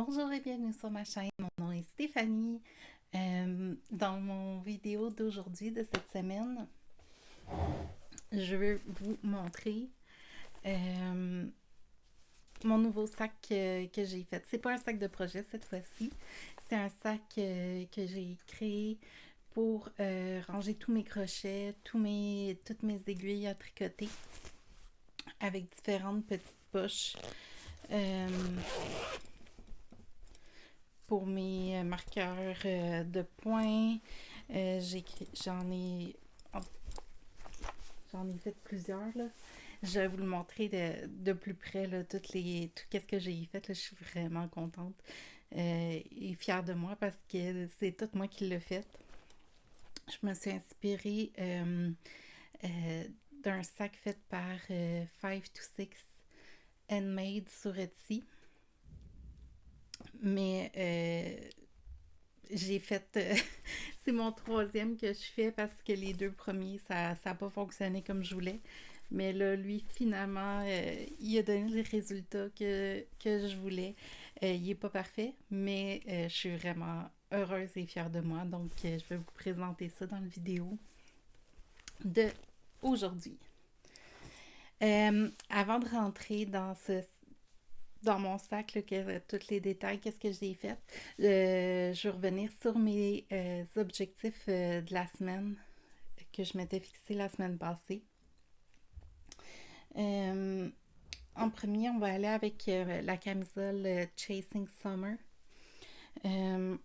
Bonjour et bienvenue sur ma chaîne. Mon nom est Stéphanie. Dans mon vidéo d'aujourd'hui, de cette semaine, je veux vous montrer euh, mon nouveau sac que j'ai fait. C'est pas un sac de projet cette fois-ci. C'est un sac que j'ai créé pour ranger tous mes crochets, toutes mes aiguilles à tricoter avec différentes petites poches. Euh, pour mes marqueurs de points. J'en ai, oh, j'en ai fait plusieurs là. Je vais vous le montrer de plus près là, tout ce que j'ai fait. Là, je suis vraiment contente et fière de moi parce que c'est tout moi qui l'ai fait. Je me suis inspirée euh, d'un sac fait par 5 to 6 Handmade sur Etsy. Mais j'ai fait. C'est mon troisième que je fais parce que les deux premiers, ça n'a pas fonctionné comme je voulais. Mais là, lui, finalement, il a donné les résultats que je voulais. Il n'est pas parfait, mais je suis vraiment heureuse et fière de moi. Donc, je vais vous présenter ça dans la vidéo de aujourd'hui. Avant de rentrer dans mon sac, là, tous les détails, qu'est-ce que j'ai fait. Je vais revenir sur mes objectifs de la semaine que je m'étais fixé la semaine passée. Euh, En premier, on va aller avec la camisole Chasing Summer. Euh,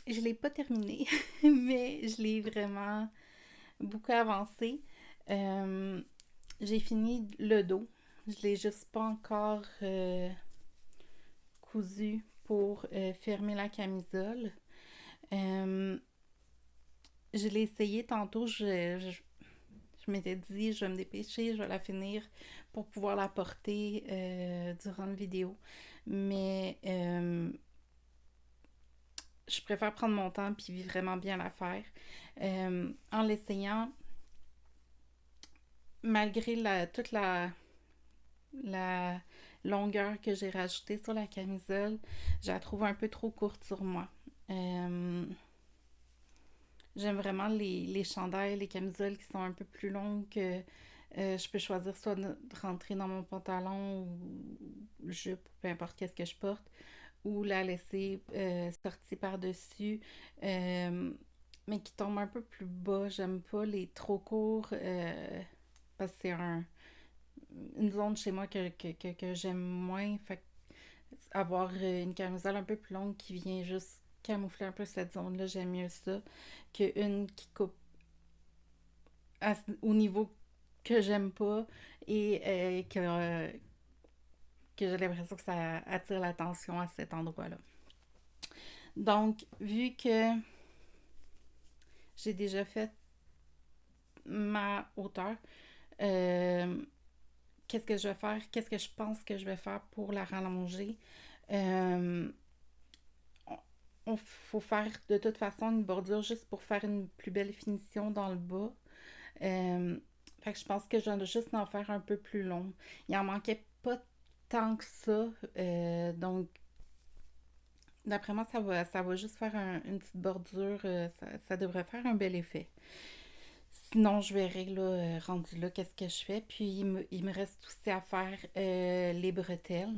je ne l'ai pas terminée, mais je l'ai vraiment beaucoup avancé. Euh, j'ai fini le dos. Je ne l'ai juste pas encore cousu pour fermer la camisole. Euh, je l'ai essayé tantôt, je m'étais dit, je vais me dépêcher, je vais la finir pour pouvoir la porter durant la vidéo. Mais je préfère prendre mon temps puis vraiment bien la faire. En l'essayant, malgré toute la longueur que j'ai rajoutée sur la camisole, je la trouve un peu trop courte sur moi. J'aime vraiment les chandails, les camisoles qui sont un peu plus longues que je peux choisir soit de rentrer dans mon pantalon ou jupe, peu importe qu'est-ce que je porte, ou la laisser sortie par-dessus, euh, mais qui tombe un peu plus bas. J'aime pas les trop courts parce que c'est une zone chez moi que j'aime moins. Fait avoir une camisole un peu plus longue qui vient juste camoufler un peu cette zone-là, j'aime mieux ça qu'une qui coupe au niveau que j'aime pas et que j'ai l'impression que ça attire l'attention à cet endroit-là. Donc, vu que j'ai déjà fait ma hauteur, euh, qu'est-ce que je vais faire? Qu'est-ce que je pense que je vais faire pour la rallonger? Euh, on faut faire de toute façon une bordure juste pour faire une plus belle finition dans le bas. Euh, Fait que je pense que je vais juste en faire un peu plus long. Il en manquait pas tant que ça. Donc, d'après moi, ça va juste faire une petite bordure. Ça devrait faire un bel effet. Sinon, je verrai là, rendu là, qu'est-ce que je fais. Puis, il me reste aussi à faire les bretelles.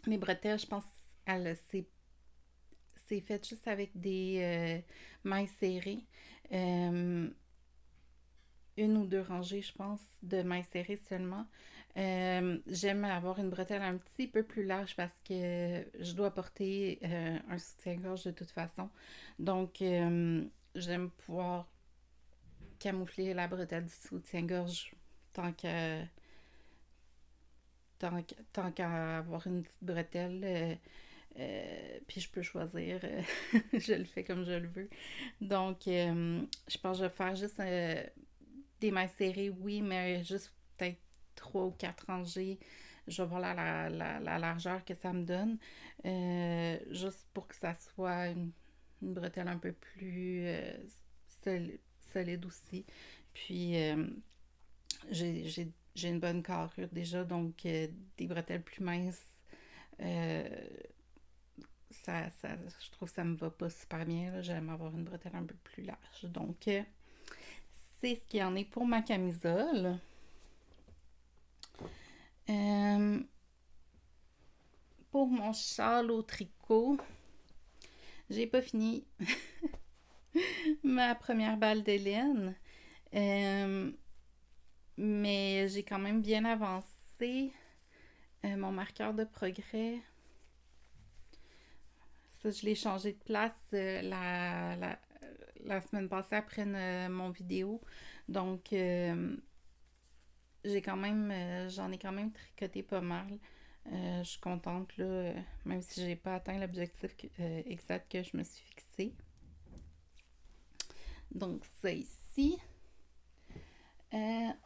Les bretelles, je pense, c'est fait juste avec des mailles serrées. Euh, une ou deux rangées, je pense, de mailles serrées seulement. J'aime avoir une bretelle un petit peu plus large parce que je dois porter un soutien-gorge de toute façon. Donc, j'aime pouvoir camoufler la bretelle du soutien-gorge tant qu'à tant qu'à avoir une petite bretelle. Puis je peux choisir, je le fais comme je le veux. Donc, je pense que je vais faire juste des mailles serrées, oui, mais juste peut-être 3 ou 4 rangées. Je vais voir la largeur que ça me donne. Juste pour que ça soit une bretelle un peu plus solide aussi. Puis, j'ai une bonne carrure déjà, donc des bretelles plus minces Je trouve que ça me va pas super bien. Là. J'aime avoir une bretelle un peu plus large. Donc, c'est ce qu'il y en est pour ma camisole. Pour mon châle au tricot, j'ai pas fini ma première balle de laine. Mais j'ai quand même bien avancé. Mon marqueur de progrès, ça, je l'ai changé de place la semaine passée après mon vidéo. Donc, j'en ai quand même tricoté pas mal. Je suis contente, là, même si j'ai pas atteint l'objectif exact que je me suis fixé. Donc, ça ici.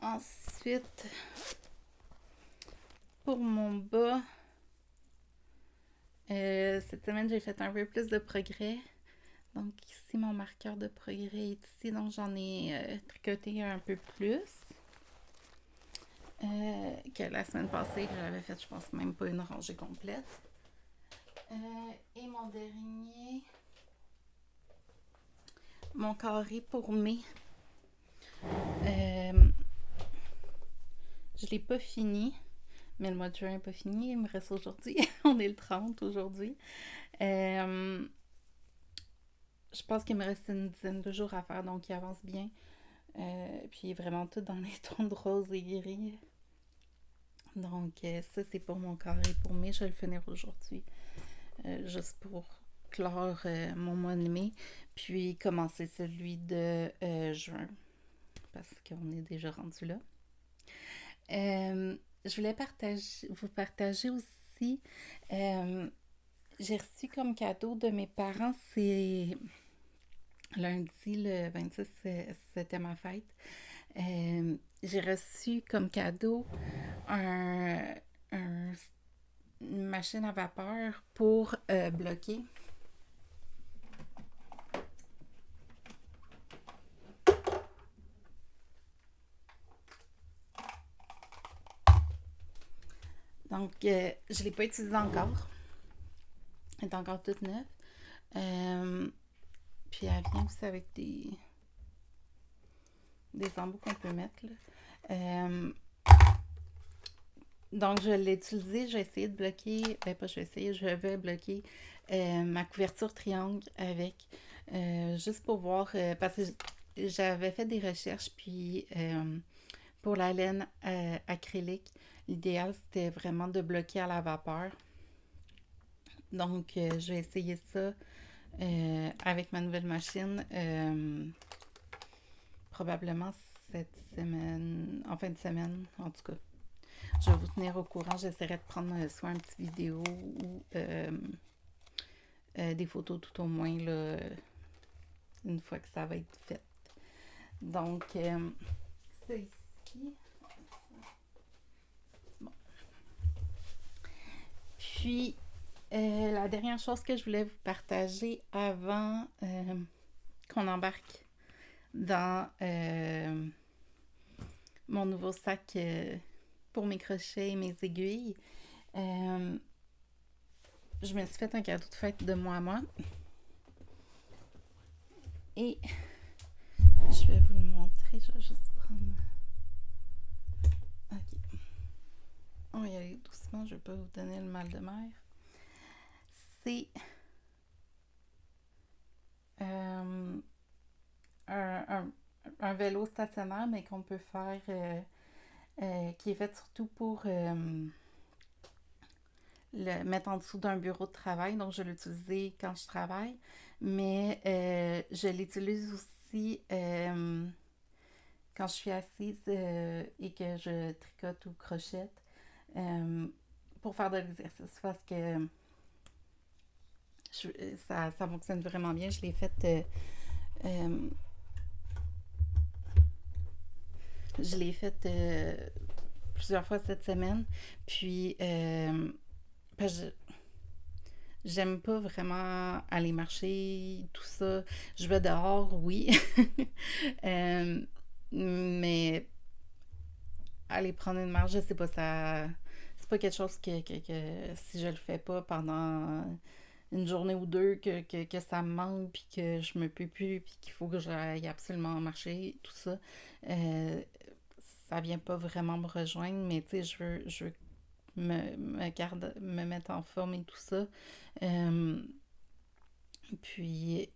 Ensuite, pour mon bas, cette semaine, j'ai fait un peu plus de progrès. Donc, ici, mon marqueur de progrès est ici. Donc, j'en ai tricoté un peu plus que la semaine passée. J'avais fait, je pense, même pas une rangée complète. Et mon dernier, mon carré pour mai. Je l'ai pas fini, mais le mois de juin n'est pas fini. Il me reste aujourd'hui. On est le 30 aujourd'hui. Je pense qu'il me reste une dizaine de jours à faire, donc il avance bien. Puis il est vraiment tout dans les tons de rose et gris. Donc ça, c'est pour mon carré pour mai. Je vais le finir aujourd'hui. Juste pour clore mon mois de mai. Puis commencer celui de juin. Parce qu'on est déjà rendu là. Je voulais vous partager aussi. J'ai reçu comme cadeau de mes parents, c'est lundi, le 26, c'était ma fête. J'ai reçu comme cadeau une machine à vapeur pour bloquer. Donc, je ne l'ai pas utilisée encore. Elle est encore toute neuve. Puis, elle vient aussi avec des embouts qu'on peut mettre. Là. Donc, je l'ai utilisé. J'ai essayé de bloquer. Je vais bloquer ma couverture triangle avec. Juste pour voir. Parce que j'avais fait des recherches. Puis, pour la laine acrylique, l'idéal, c'était vraiment de bloquer à la vapeur. Donc, je vais essayer ça avec ma nouvelle machine. Probablement cette semaine, en fin de semaine, en tout cas. Je vais vous tenir au courant. J'essaierai de prendre soit une petite vidéo ou des photos tout au moins là, une fois que ça va être fait. Donc, c'est ici. Bon. Puis, la dernière chose que je voulais vous partager avant qu'on embarque dans mon nouveau sac pour mes crochets et mes aiguilles. Je me suis fait un cadeau de fête de moi à moi. Et je vais vous le montrer. Je vais juste prendre... Ok. On va y aller doucement. Je ne vais pas vous donner le mal de mer. C'est un vélo stationnaire, mais qu'on peut faire... qui est fait surtout pour le mettre en dessous d'un bureau de travail. Donc, je l'utilise quand je travaille. Mais je l'utilise aussi quand je suis assise et que je tricote ou crochette pour faire de l'exercice. Parce que ça fonctionne vraiment bien. Je l'ai fait... je l'ai fait plusieurs fois cette semaine. Puis, j'aime pas vraiment aller marcher, tout ça. Je vais dehors, oui. Mais aller prendre une marche, je sais pas, c'est pas quelque chose que si je le fais pas pendant une journée ou deux, que ça me manque, puis que je me peux plus, puis qu'il faut que j'aille absolument marcher, tout ça. Euh, Ça vient pas vraiment me rejoindre, mais tu sais, je veux me mettre en forme et tout ça. Euh, Puis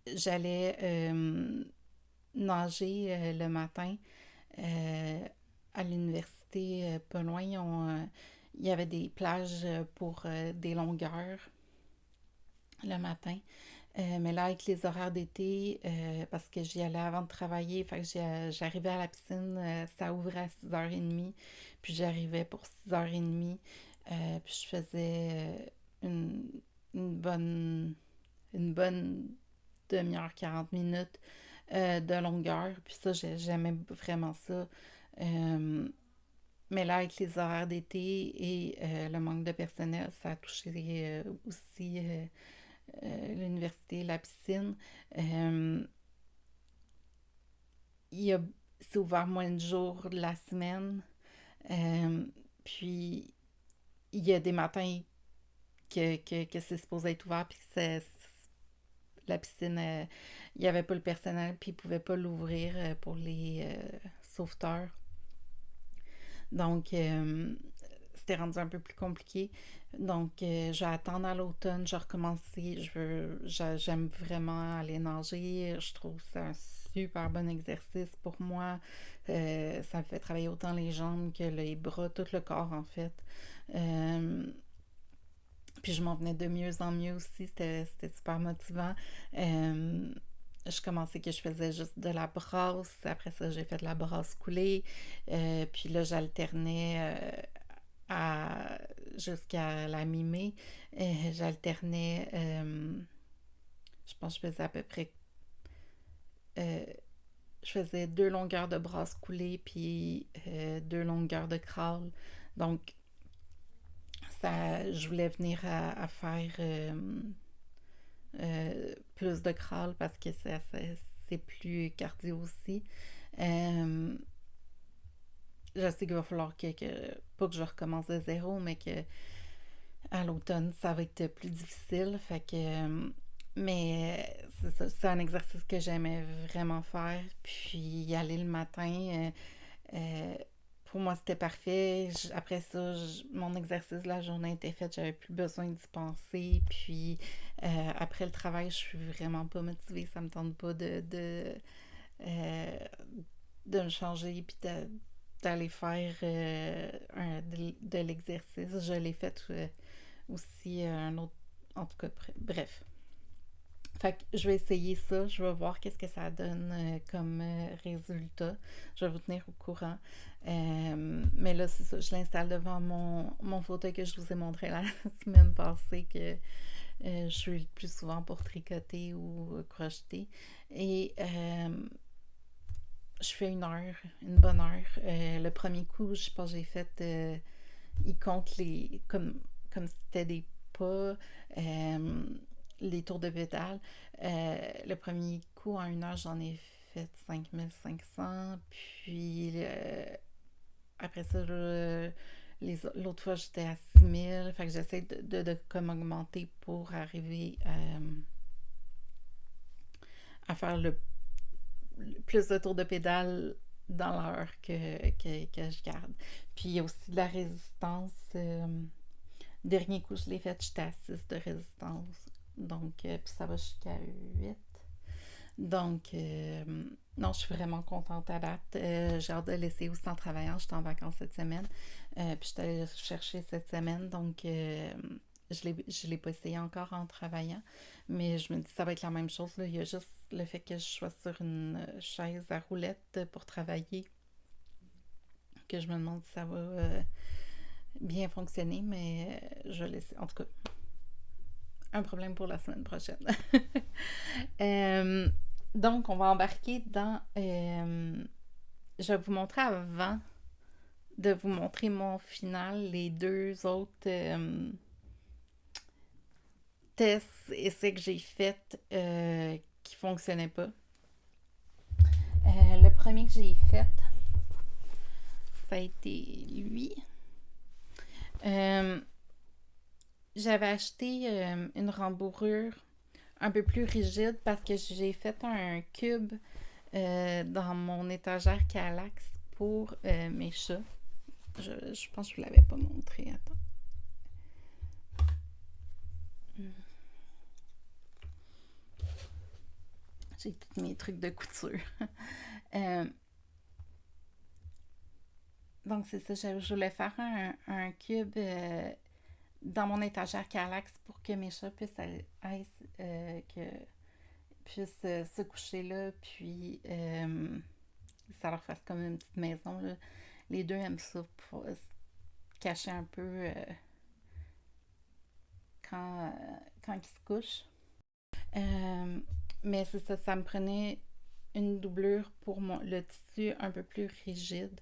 j'allais nager le matin à l'université pas loin. Il y avait des plages pour des longueurs le matin. Mais là, avec les horaires d'été, parce que j'y allais avant de travailler, fait que j'arrivais à la piscine, ça ouvrait à 6h30, puis j'arrivais pour 6h30, puis je faisais une, une bonne, une bonne demi-heure, 40 minutes de longueur, puis ça, j'aimais vraiment ça. Euh, mais là, avec les horaires d'été et le manque de personnel, ça a touché aussi l'université, la piscine. Euh, il y a, c'est ouvert moins de jours de la semaine. Euh, Puis, il y a des matins que c'est supposé être ouvert, puis que la piscine, il n'y avait pas le personnel, puis ils ne pouvaient pas l'ouvrir pour les sauveteurs. Donc, c'était rendu un peu plus compliqué. Donc, je vais attendre à l'automne, je vais recommencer. J'aime vraiment aller nager. Je trouve que c'est un super bon exercice pour moi. Ça me fait travailler autant les jambes que les bras, tout le corps en fait. Euh, Puis je m'en venais de mieux en mieux aussi. C'était super motivant. Euh, je commençais que je faisais juste de la brasse. Après ça, j'ai fait de la brasse coulée. Puis là, j'alternais à, jusqu'à la mi-mai. J'alternais, je pense que je faisais à peu près, euh, je faisais 2 longueurs de brasse coulée, puis 2 longueurs de crawl. Donc, ça, je voulais venir à faire plus de crawl parce que c'est plus cardio aussi. Euh, je sais qu'il va falloir pas que je recommence de zéro, mais que à l'automne, ça va être plus difficile. Fait que, mais c'est ça, c'est un exercice que j'aimais vraiment faire. Puis y aller le matin, euh, pour moi, c'était parfait. Après ça, mon exercice de la journée était fait. J'avais plus besoin d'y penser. Puis après le travail, je suis vraiment pas motivée. Ça me tente pas euh, de me changer puis d'aller faire de l'exercice. Je l'ai fait aussi un autre. En tout cas, bref. Fait que je vais essayer ça. Je vais voir qu'est-ce que ça donne comme résultat. Je vais vous tenir au courant. Mais là, c'est ça. Je l'installe devant mon fauteuil que je vous ai montré la semaine passée que je suis le plus souvent pour tricoter ou crocheter. Et je fais une bonne heure. Le premier coup, je pense que j'ai fait, il compte comme si c'était des pas, les tours de pédale. Le premier coup, en 1 heure, j'en ai fait 5500. Puis après ça, l'autre fois, j'étais à 6000. Fait que j'essaie de comme augmenter pour arriver à faire le plus de tours de pédale dans l'heure que je garde. Puis il y a aussi de la résistance. Dernier coup, je l'ai fait, j'étais à 6 de résistance. Donc, puis ça va jusqu'à 8. Donc, non, je suis vraiment contente à date. J'ai hâte de laisser aussi en travaillant. J'étais en vacances cette semaine. Puis, je suis allée chercher cette semaine. Donc, je l'ai pas essayé encore en travaillant. Mais je me dis que ça va être la même chose, là. Il y a juste le fait que je sois sur une chaise à roulettes pour travailler. Que je me demande si ça va bien fonctionner. Mais je vais laisser. En tout cas, un problème pour la semaine prochaine. Euh, donc, on va embarquer dans... je vais vous montrer avant de vous montrer mon final, les 2 autres tests, essais que j'ai fait qui ne fonctionnaient pas. Le premier que j'ai fait, ça a été lui. j'avais acheté une rembourrure un peu plus rigide parce que j'ai fait un cube dans mon étagère Kallax pour mes chats. Je pense que je ne vous l'avais pas montré. Attends. J'ai tous mes trucs de couture. Euh, donc, c'est ça. Je voulais faire un cube dans mon étagère Kallax pour que mes chats puissent se coucher là. Puis, ça leur fasse comme une petite maison. Là. Les deux aiment ça pour se cacher un peu quand ils se couchent. Euh, mais c'est ça, ça me prenait une doublure pour le tissu un peu plus rigide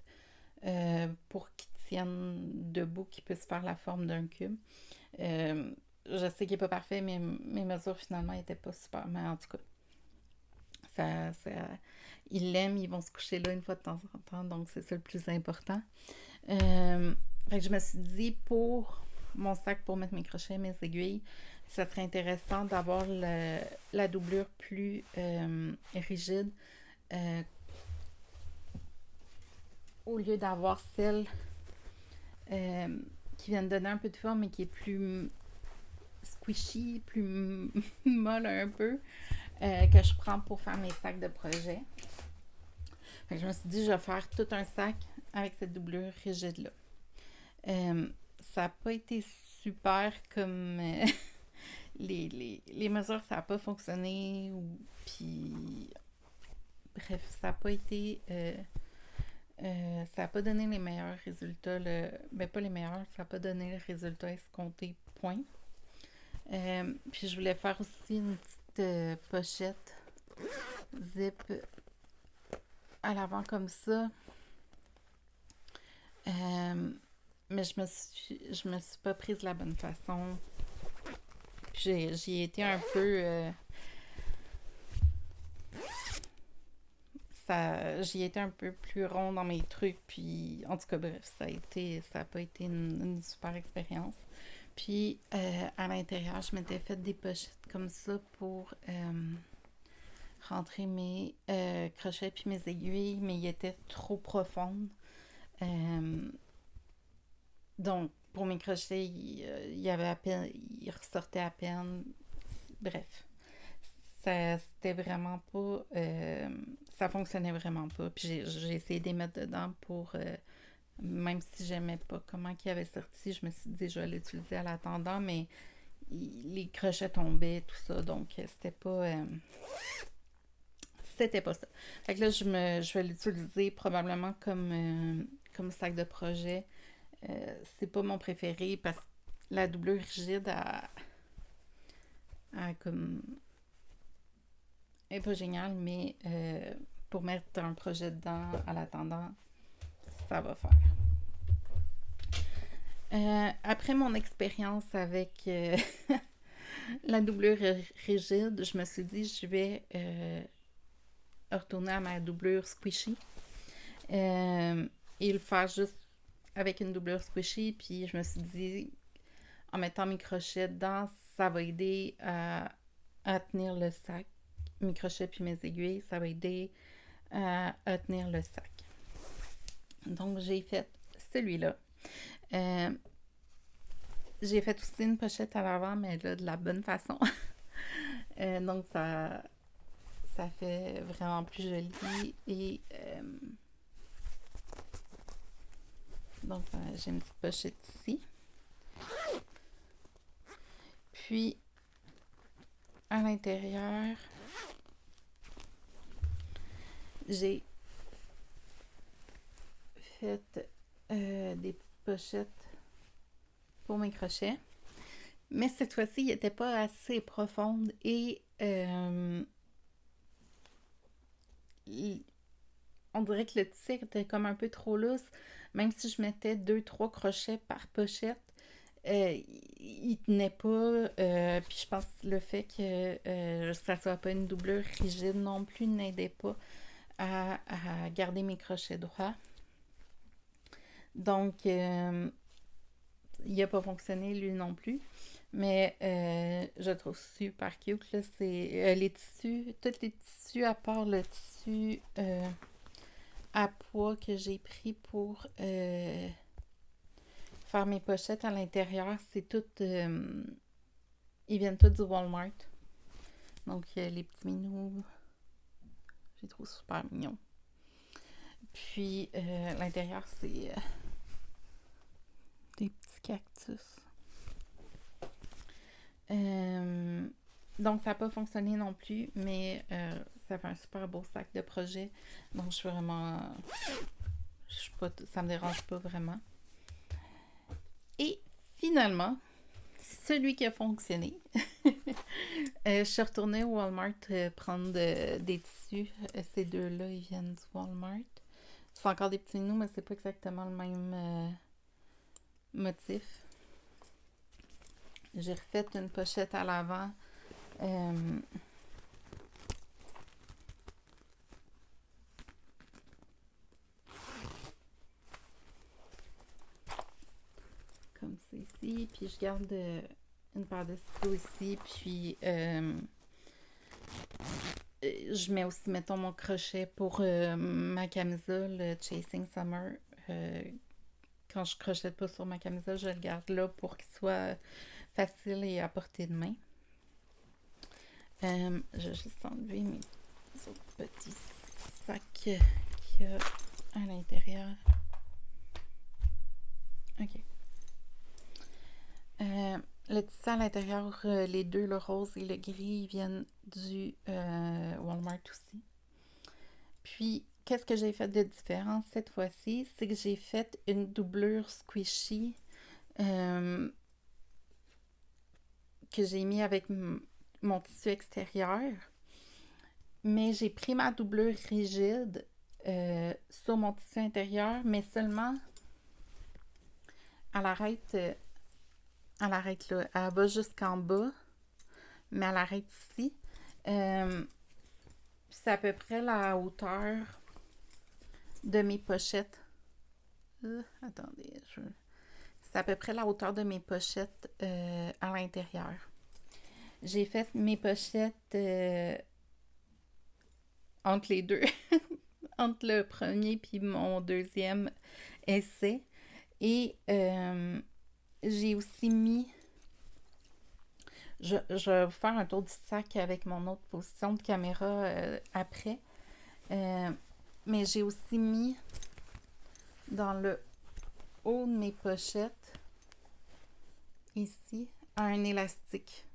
pour qu'il tienne debout, qu'il puisse faire la forme d'un cube. Je sais qu'il n'est pas parfait, mais mes mesures finalement n'étaient pas super. Mais en tout cas, ils l'aiment, ils vont se coucher là une fois de temps en temps, donc c'est ça le plus important. Fait que je me suis dit, pour mon sac pour mettre mes crochets, mes aiguilles, ça serait intéressant d'avoir la doublure plus rigide au lieu d'avoir celle qui vient de donner un peu de forme mais qui est plus squishy, plus molle un peu, que je prends pour faire mes sacs de projet. Fait que je me suis dit, je vais faire tout un sac avec cette doublure rigide-là. Ça n'a pas été super comme les mesures, ça n'a pas fonctionné. Puis, bref, ça n'a pas été. Ça n'a pas donné les meilleurs résultats. Ben, pas les meilleurs, ça n'a pas donné les résultats escomptés, point. Puis, je voulais faire aussi une petite pochette zip à l'avant comme ça. Mais je me suis pas prise la bonne façon. J'y ai été un peu. J'y ai été un peu plus rond dans mes trucs. Puis, en tout cas, bref, ça a pas été une super expérience. Puis, à l'intérieur, je m'étais fait des pochettes comme ça pour rentrer mes crochets puis mes aiguilles, mais ils étaient trop profondes. Donc, pour mes crochets, il y avait à peine, il ressortait à peine. Bref, ça c'était vraiment pas, ça fonctionnait vraiment pas. Puis j'ai essayé de les mettre dedans pour, même si j'aimais pas comment il avait sorti, je me suis dit je vais l'utiliser à l'attendant, mais les crochets tombaient tout ça, donc c'était pas ça. Fait que là je vais l'utiliser probablement comme sac de projet. C'est pas mon préféré parce que la doublure rigide comme est pas géniale, mais pour mettre un projet dedans à l'attendant, ça va faire. Après mon expérience avec la doublure rigide, je me suis dit je vais retourner à ma doublure squishy et le faire juste avec une doublure squishy. Puis je me suis dit, en mettant mes crochets dedans, ça va aider à tenir le sac. Mes crochets puis mes aiguilles, ça va aider à tenir le sac. Donc, j'ai fait celui-là. J'ai fait aussi une pochette à l'avant, mais là, de la bonne façon. Donc, ça fait vraiment plus joli. Et donc, j'ai une petite pochette ici. Puis, à l'intérieur, j'ai fait des petites pochettes pour mes crochets. Mais cette fois-ci, il n'était pas assez profonde et on dirait que le tissu était comme un peu trop lousse. Même si je mettais 2-3 crochets par pochette, il tenait pas. Puis je pense que le fait que ça soit pas une doublure rigide non plus n'aidait pas à garder mes crochets droits. Donc, il il n'a pas fonctionné lui non plus. Mais je le trouve super cute. Là. C'est les tissus, tous les tissus à part le tissu à poids que j'ai pris pour faire mes pochettes à l'intérieur. C'est tout. Ils viennent tous du Walmart. Donc les petits minous, je les trouve super mignons. Puis l'intérieur, c'est des petits cactus. Donc, ça n'a pas fonctionné non plus, mais ça fait un super beau sac de projet. Donc, je suis vraiment... ça me dérange pas vraiment. Et finalement, celui qui a fonctionné, je suis retournée au Walmart prendre des tissus. Ces deux-là, ils viennent du Walmart. C'est encore des petits minous, mais c'est pas exactement le même motif. J'ai refait une pochette à l'avant. Comme c'est ici. Puis je garde une paire de ciseaux ici. Puis je mets aussi, mettons, mon crochet pour ma camisole Chasing Summer. Quand je crochette pas sur ma camisole, je le garde là pour qu'il soit facile et à portée de main. Je vais juste enlever mes autres petits sacs qu'il y a à l'intérieur. OK. Le tissu à l'intérieur, les deux, le rose et le gris, ils viennent du Walmart aussi. Puis, qu'est-ce que j'ai fait de différent cette fois-ci? C'est que j'ai fait une doublure squishy que j'ai mis avec mon tissu extérieur. Mais j'ai pris ma doublure rigide sur mon tissu intérieur, mais seulement à l'arête là. Elle va jusqu'en bas, mais elle arrête ici. C'est à peu près la hauteur de mes pochettes. Attendez, c'est à peu près la hauteur de mes pochettes à l'intérieur. J'ai fait mes pochettes entre les deux, entre le premier puis mon deuxième essai. Et j'ai aussi mis... Je vais vous faire un tour du sac avec mon autre position de caméra après. Mais j'ai aussi mis dans le haut de mes pochettes, ici, un élastique.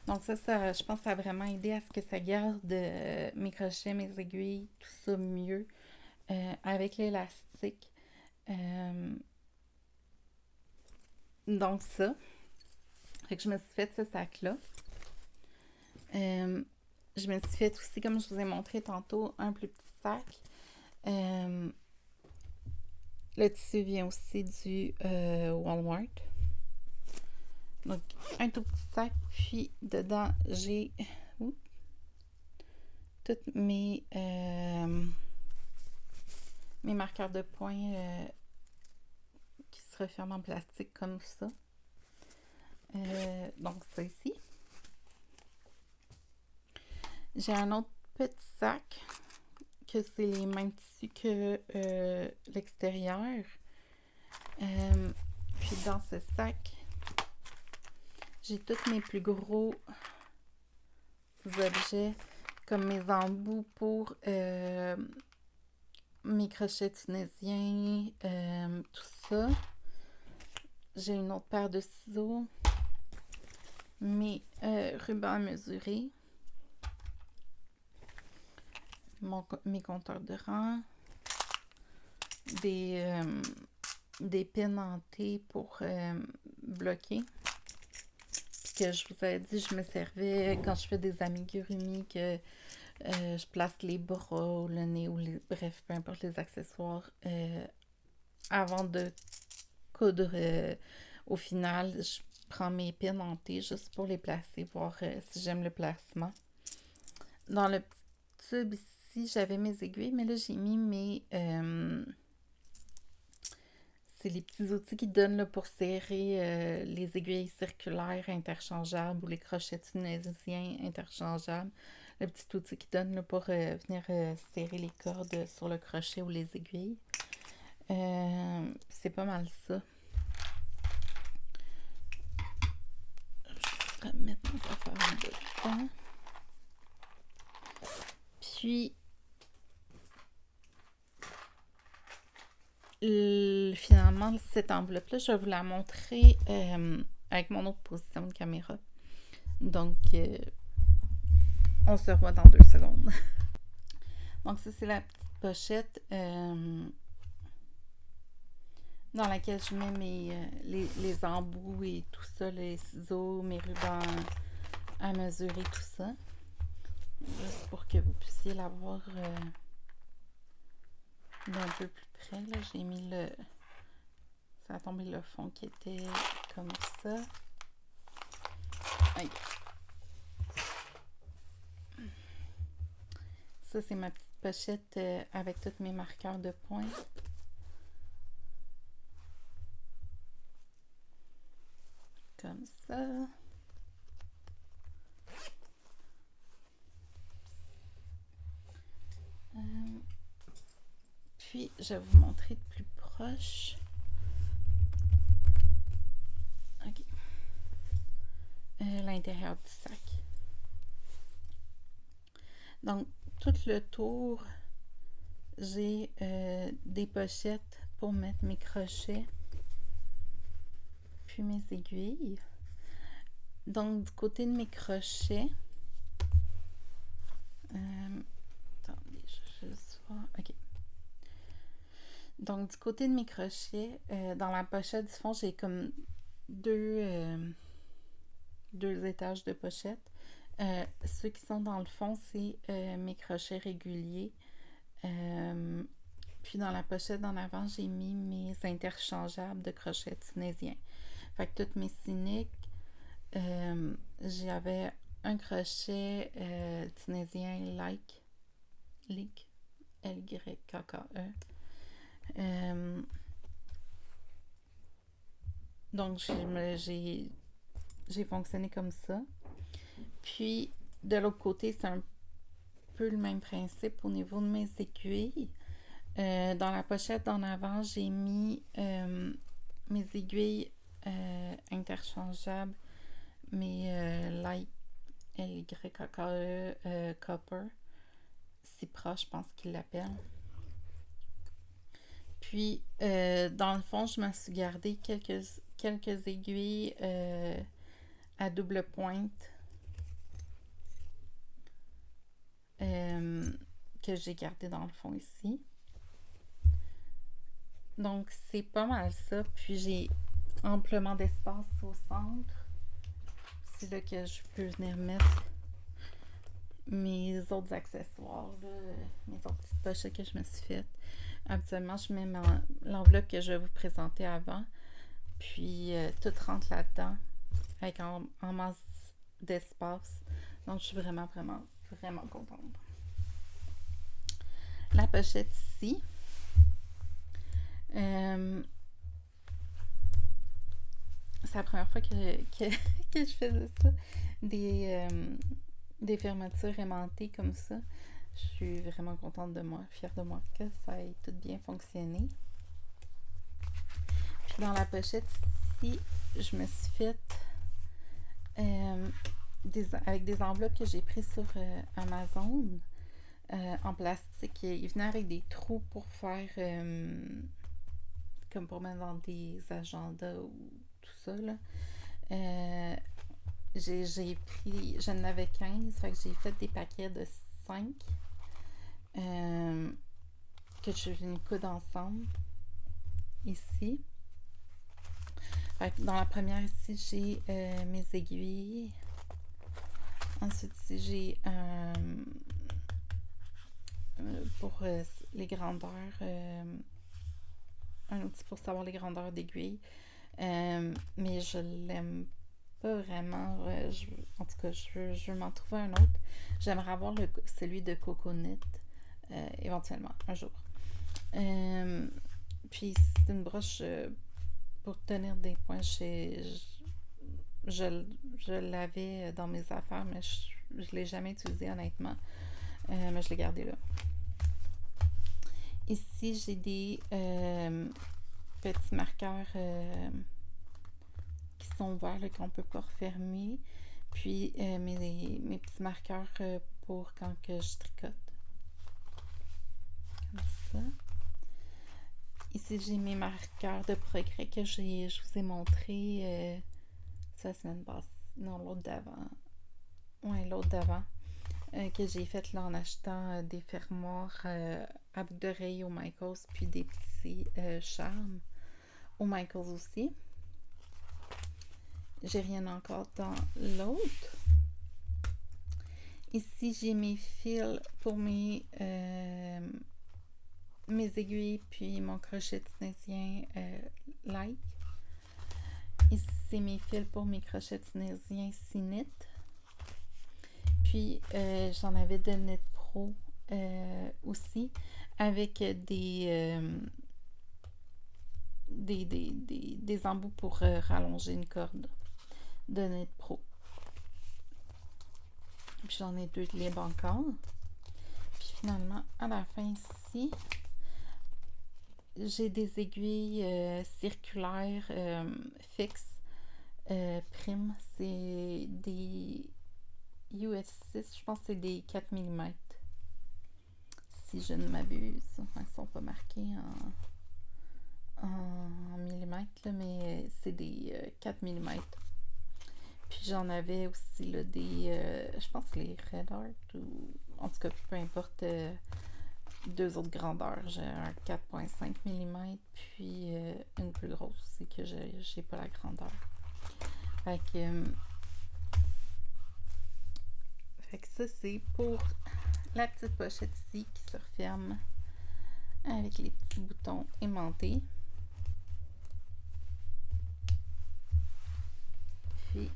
Donc ça, je pense que ça a vraiment aidé à ce que ça garde mes crochets, mes aiguilles, tout ça mieux avec l'élastique. Donc ça. Fait que je me suis fait ce sac-là. Je me suis fait aussi, comme je vous ai montré tantôt, un plus petit sac. Le tissu vient aussi du Walmart. Donc, un tout petit sac. Puis, dedans, j'ai toutes mes marqueurs de points qui se referment en plastique comme ça. Donc, ça ici. J'ai un autre petit sac que c'est les mêmes tissus que l'extérieur. Puis dans ce sac, j'ai tous mes plus gros objets comme mes embouts pour mes crochets tunisiens, tout ça. J'ai une autre paire de ciseaux, mes rubans à mesurer, mes compteurs de rang, des pins en T pour bloquer. Puis que je vous ai dit, je me servais quand je fais des amigurumi que je place les bras ou le nez ou bref, peu importe les accessoires avant de coudre. Au final, je prends mes pins en T juste pour les placer, voir si j'aime le placement. Dans le petit tube ici, j'avais mes aiguilles, mais là, j'ai mis mes... c'est les petits outils qu'ils donnent là, pour serrer les aiguilles circulaires interchangeables ou les crochets tunisiens interchangeables. Le petit outil qu'ils donnent là, pour venir serrer les cordes sur le crochet ou les aiguilles. C'est pas mal ça. Je vais remettre mes affaires dedans. Puis, finalement, cette enveloppe-là, je vais vous la montrer avec mon autre position de caméra. Donc, on se revoit dans 2 secondes. Donc, ça, c'est la petite pochette dans laquelle je mets les embouts et tout ça, les ciseaux, mes rubans à mesurer, tout ça. Juste pour que vous puissiez la voir d'un peu plus près. Là, j'ai mis le... Ça a tombé le fond qui était comme ça. Okay. Ça, c'est ma petite pochette avec tous mes marqueurs de points. Comme ça. Puis, je vais vous montrer de plus proche. OK. L'intérieur du sac. Donc, tout le tour, j'ai des pochettes pour mettre mes crochets, puis mes aiguilles. Donc, du côté de mes crochets, attendez, je vais juste voir. OK. Donc, du côté de mes crochets, dans la pochette du fond, j'ai comme deux étages de pochettes. Ceux qui sont dans le fond, c'est mes crochets réguliers. Puis dans la pochette d'en avant, j'ai mis mes interchangeables de crochets tunisiens. Fait que toutes mes cyniques, j'avais un crochet tunisien Like, L-Y-K-K-E. Donc j'ai fonctionné comme ça. Puis de l'autre côté, c'est un peu le même principe au niveau de mes aiguilles. Dans la pochette d'en avant, j'ai mis mes aiguilles interchangeables, mes Like L-Y-K-K-E Copper, Cypra, je pense qu'ils l'appellent. Puis, dans le fond, je me suis gardé quelques aiguilles à double pointe que j'ai gardé dans le fond ici. Donc, c'est pas mal ça. Puis, j'ai amplement d'espace au centre. C'est là que je peux venir mettre mes autres accessoires, là, mes autres petites pochettes que je me suis faites. Habituellement, je mets l'enveloppe que je vais vous présenter avant. Puis, tout rentre là-dedans avec en masse d'espace. Donc, je suis vraiment, vraiment, vraiment contente. La pochette ici. C'est la première fois que je faisais ça. Des fermetures aimantées comme ça. Je suis vraiment contente de moi, fière de moi que ça ait tout bien fonctionné. Puis dans la pochette ici, je me suis faite avec des enveloppes que j'ai prises sur Amazon en plastique. Ils venaient avec des trous pour faire comme pour mettre dans des agendas ou tout ça là. J'ai pris, j'en avais 15, fait que j'ai fait des paquets de 5 que je suis venue coudre ensemble ici. Fait que dans la première ici, j'ai mes aiguilles. Ensuite ici, j'ai pour les grandeurs, un outil pour savoir les grandeurs d'aiguilles. Mais je l'aime pas vraiment. En tout cas, je veux m'en trouver un autre. J'aimerais avoir celui de Coconut éventuellement, un jour. Puis c'est une broche pour tenir des points. Je, je l'avais dans mes affaires, mais je ne l'ai jamais utilisé honnêtement. Mais je l'ai gardé là. Ici, j'ai des petits marqueurs qui sont ouverts, là, qu'on ne peut pas refermer. Puis mes petits marqueurs pour quand que je tricote. Comme ça. Ici, j'ai mes marqueurs de progrès que je vous ai montré la semaine passée. Non, l'autre d'avant. Ouais, l'autre d'avant. Que j'ai fait là en achetant des fermoirs à boucles d'oreilles au Michaels, puis des petits charmes au Michaels aussi. J'ai rien encore dans l'autre. Ici, j'ai mes fils pour mes aiguilles, puis mon crochet tunisien like. Ici, c'est mes fils pour mes crochets tunisiens Sinit. Puis, j'en avais de Knit Pro aussi, avec des embouts pour rallonger une corde de Knit Pro. Puis, j'en ai 2 libres encore. Puis, finalement, à la fin ici, j'ai des aiguilles circulaires fixes primes. C'est des US6, je pense que c'est des 4 mm. Si je ne m'abuse. Ils ne sont pas marqués en millimètres, là, mais c'est des 4 mm. Puis j'en avais aussi là, je pense que les Red Art, ou en tout cas, peu importe, 2 autres grandeurs. J'ai un 4,5 mm, puis une plus grosse aussi que j'ai pas la grandeur. Fait que ça, c'est pour la petite pochette ici qui se referme avec les petits boutons aimantés. Puis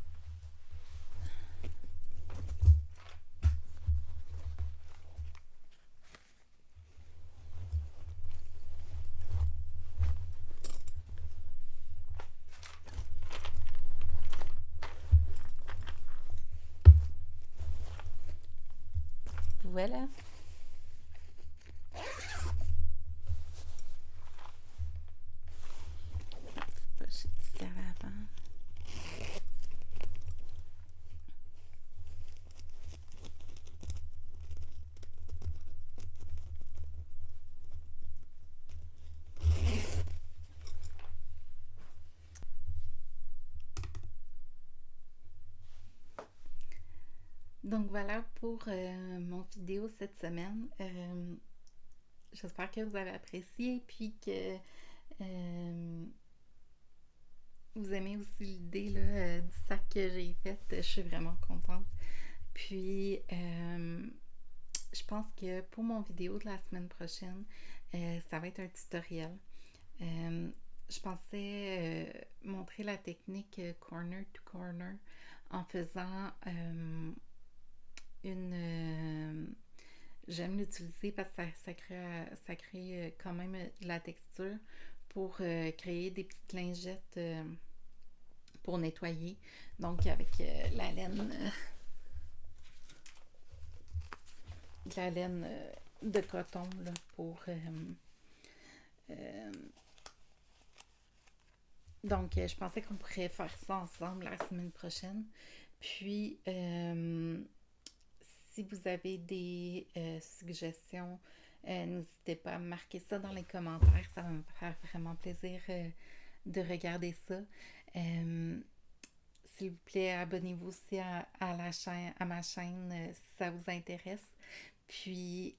voilà. La petite pochette ici à l'avant. Donc voilà pour mon vidéo cette semaine. J'espère que vous avez apprécié, puis que vous aimez aussi l'idée là, du sac que j'ai fait. Je suis vraiment contente. Puis je pense que pour mon vidéo de la semaine prochaine, ça va être un tutoriel. Je pensais montrer la technique corner to corner en faisant une... j'aime l'utiliser parce que ça crée quand même de la texture pour créer des petites lingettes pour nettoyer. Donc avec la laine de coton là, pour... donc je pensais qu'on pourrait faire ça ensemble la semaine prochaine. Puis si vous avez des suggestions, n'hésitez pas à marquer ça dans les commentaires. Ça va me faire vraiment plaisir de regarder ça. S'il vous plaît, abonnez-vous aussi à ma chaîne si ça vous intéresse. Puis,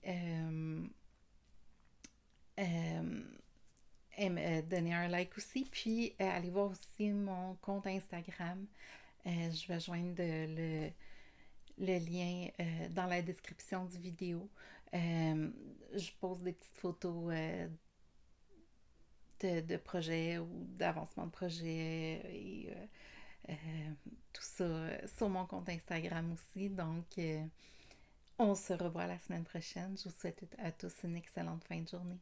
donnez un like aussi. Puis, allez voir aussi mon compte Instagram. Je vais joindre le lien dans la description du vidéo. Je pose des petites photos de projets ou d'avancement de projets et tout ça sur mon compte Instagram aussi. Donc, on se revoit la semaine prochaine. Je vous souhaite à tous une excellente fin de journée.